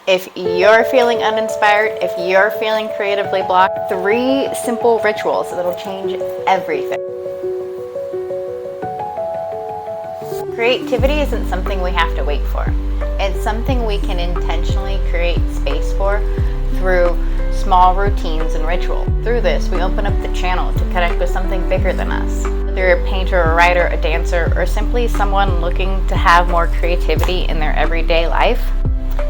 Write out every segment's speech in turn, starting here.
If you're feeling uninspired, if you're feeling creatively blocked, 3 simple rituals that'll change everything. Creativity isn't something we have to wait for. It's something we can intentionally create space for through small routines and ritual. Through this, we open up the channel to connect with something bigger than us. Whether you're a painter, a writer, a dancer, or simply someone looking to have more creativity in their everyday life,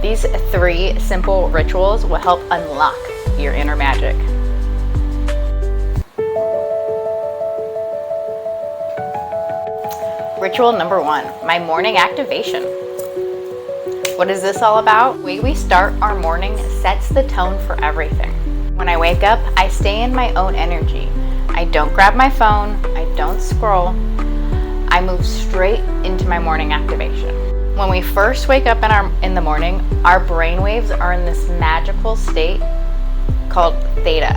these 3 simple rituals will help unlock your inner magic. Ritual number 1, my morning activation. What is this all about? The way we start our morning sets the tone for everything. When I wake up, I stay in my own energy. I don't grab my phone, I don't scroll. I move straight into my morning activation. When we first wake up in the morning, our brain waves are in this magical state called theta.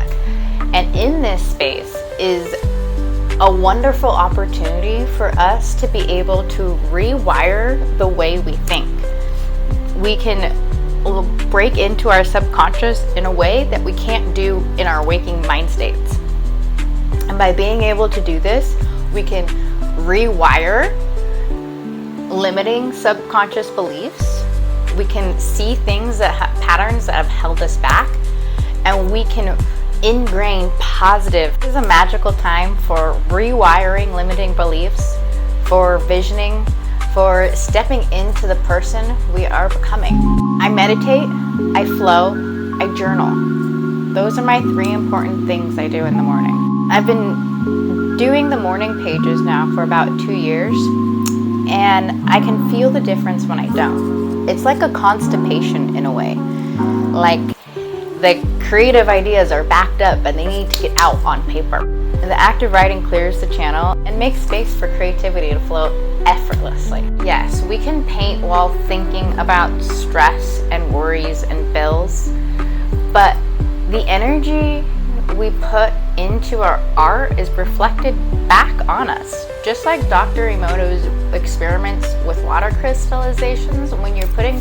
And in this space is a wonderful opportunity for us to be able to rewire the way we think. We can break into our subconscious in a way that we can't do in our waking mind states. And by being able to do this, we can rewire limiting subconscious beliefs. We can see things that have patterns that have held us back, and we can ingrain positive. This is a magical time for rewiring limiting beliefs, for visioning, for stepping into the person we are becoming. I meditate, I flow, I journal. Those are my 3 important things I do in the morning. I've been doing the morning pages now for about 2 years, and I can feel the difference when I don't. It's like a constipation in a way. Like the creative ideas are backed up and they need to get out on paper. And the act of writing clears the channel and makes space for creativity to flow effortlessly. Yes, we can paint while thinking about stress and worries and bills, but the energy we put into our art is reflected back on us. Just like Dr. Emoto's experiments with water crystallizations, when you're putting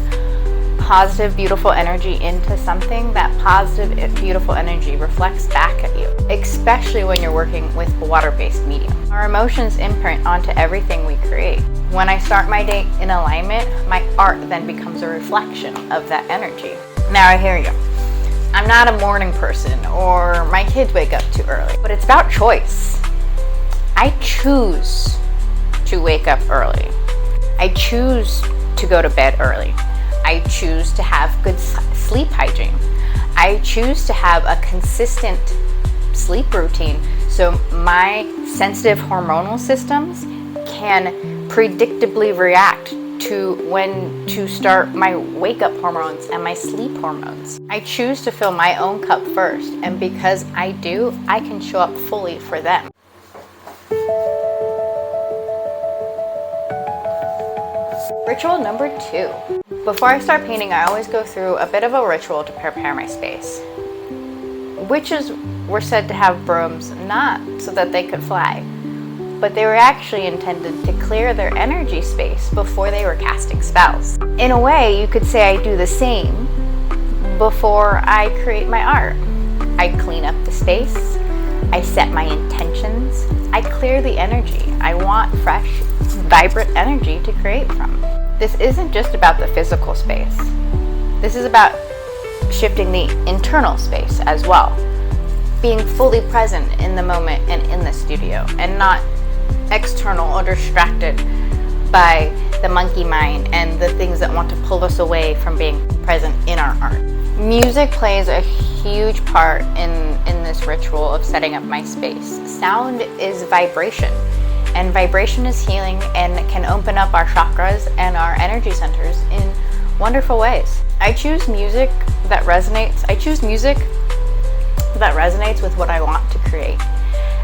positive, beautiful energy into something, that positive, beautiful energy reflects back at you, especially when you're working with a water-based medium. Our emotions imprint onto everything we create. When I start my day in alignment, my art then becomes a reflection of that energy. Now I hear you. I'm not a morning person, or my kids wake up too early, but it's about choice. I choose to wake up early. I choose to go to bed early. I choose to have good sleep hygiene. I choose to have a consistent sleep routine so my sensitive hormonal systems can predictably react to when to start my wake-up hormones and my sleep hormones. I choose to fill my own cup first, and because I do, I can show up fully for them. Ritual number 2. Before I start painting, I always go through a bit of a ritual to prepare my space. Witches were said to have brooms not so that they could fly, but they were actually intended to clear their energy space before they were casting spells. In a way, you could say I do the same before I create my art. I clean up the space, I set my intentions, I clear the energy. I want fresh, vibrant energy to create from. This isn't just about the physical space. This is about shifting the internal space as well. Being fully present in the moment and in the studio, and not external or distracted by the monkey mind and the things that want to pull us away from being present in our art. Music plays a huge part in this ritual of setting up my space. Sound is vibration, and vibration is healing and can open up our chakras and our energy centers in wonderful ways. I choose music that resonates. I choose music that resonates with what I want to create.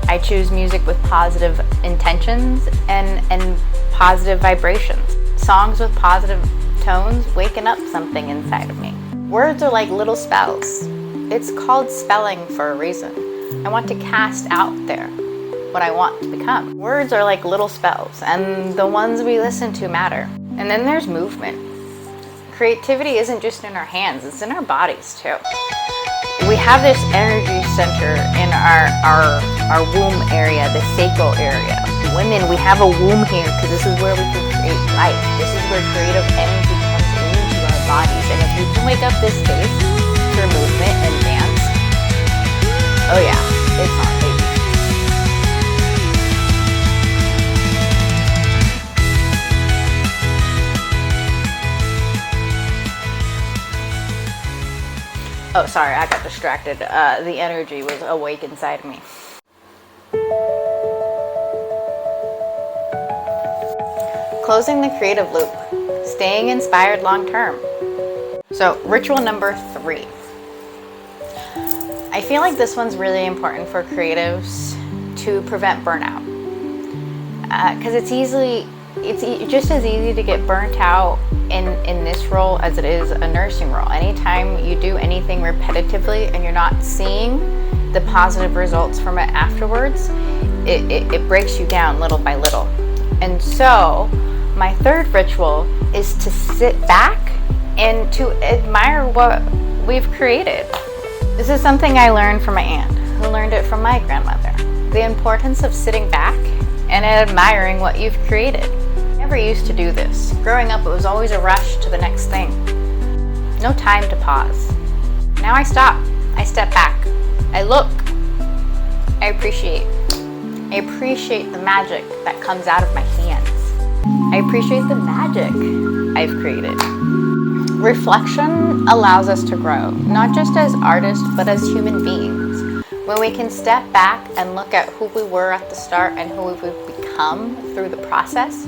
I choose music with positive intentions and positive vibrations. Songs with positive tones waken up something inside of me. Words are like little spells. It's called spelling for a reason. I want to cast out there what I want to become. Words are like little spells, and the ones we listen to matter. And then there's movement. creativity isn't just in our hands, it's in our bodies too. We have this energy center in our womb area, the sacral area. Women, we have a womb here because this is where we can create life. This is where creative energy comes into our bodies. And if we can wake up this space for movement and dance, oh yeah, it's on, baby. Oh, sorry, I got distracted. The energy was awake inside of me. Closing the creative loop, staying inspired long term. So, ritual number 3. I feel like this one's really important for creatives to prevent burnout. Because it's just as easy to get burnt out in this role as it is a nursing role. Anytime you do anything repetitively and you're not seeing the positive results from it afterwards, it breaks you down little by little. And so my third ritual is to sit back and to admire what we've created. This is something I learned from my aunt, who learned it from my grandmother. The importance of sitting back and admiring what you've created. I never used to do this. Growing up, it was always a rush to the next thing. No time to pause. Now I stop. I step back. I look. I appreciate. I appreciate the magic that comes out of my hands. I appreciate the magic I've created. Reflection allows us to grow, not just as artists, but as human beings. When we can step back and look at who we were at the start and who we've become through the process,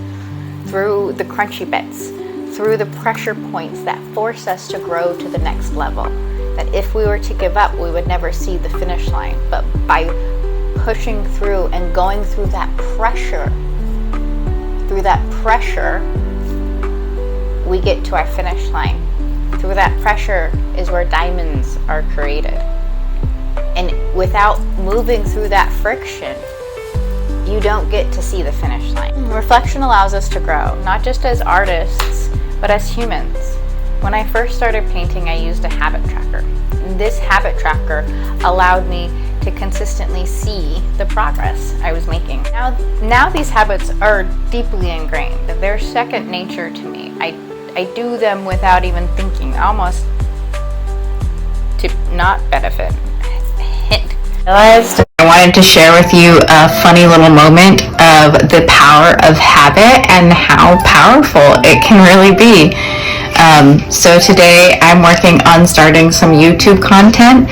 through the crunchy bits, through the pressure points that force us to grow to the next level. That if we were to give up, we would never see the finish line. But by pushing through and going through that pressure, we get to our finish line. Through that pressure is where diamonds are created. And without moving through that friction, you don't get to see the finish line. Reflection allows us to grow, not just as artists, but as humans. When I first started painting, I used a habit tracker. And this habit tracker allowed me to consistently see the progress I was making. Now these habits are deeply ingrained. They're second nature to me. I do them without even thinking, almost to not benefit. Realized I wanted to share with you a funny little moment of the power of habit and how powerful it can really be. So today I'm working on starting some YouTube content,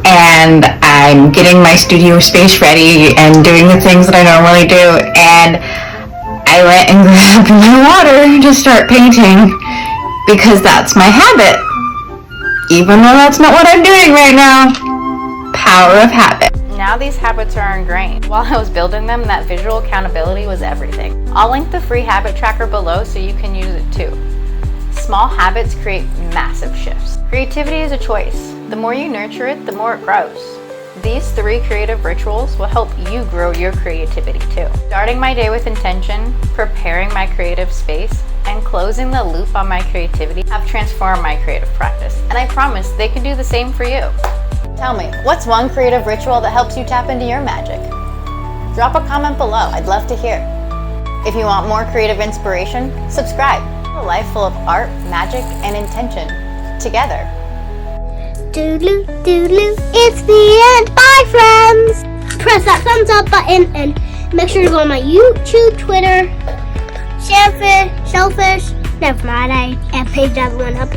and I'm getting my studio space ready and doing the things that I normally do, and I went and grabbed my water to start painting because that's my habit, even though that's not what I'm doing right now. Power of habit. Now these habits are ingrained. While I was building them, that visual accountability was everything. I'll link the free habit tracker below so you can use it too. Small habits create massive shifts. Creativity is a choice. The more you nurture it, the more it grows. These 3 creative rituals will help you grow your creativity too. Starting my day with intention, preparing my creative space, and closing the loop on my creativity have transformed my creative practice. And I promise they can do the same for you. Tell me, what's one creative ritual that helps you tap into your magic? Drop a comment below, I'd love to hear. If you want more creative inspiration, subscribe. A life full of art, magic, and intention together. Doodaloo, doodaloo, it's the end. Bye, friends. Press that thumbs up button and make sure to go on my YouTube, Twitter, Shellfish, never mind, I paged that one up.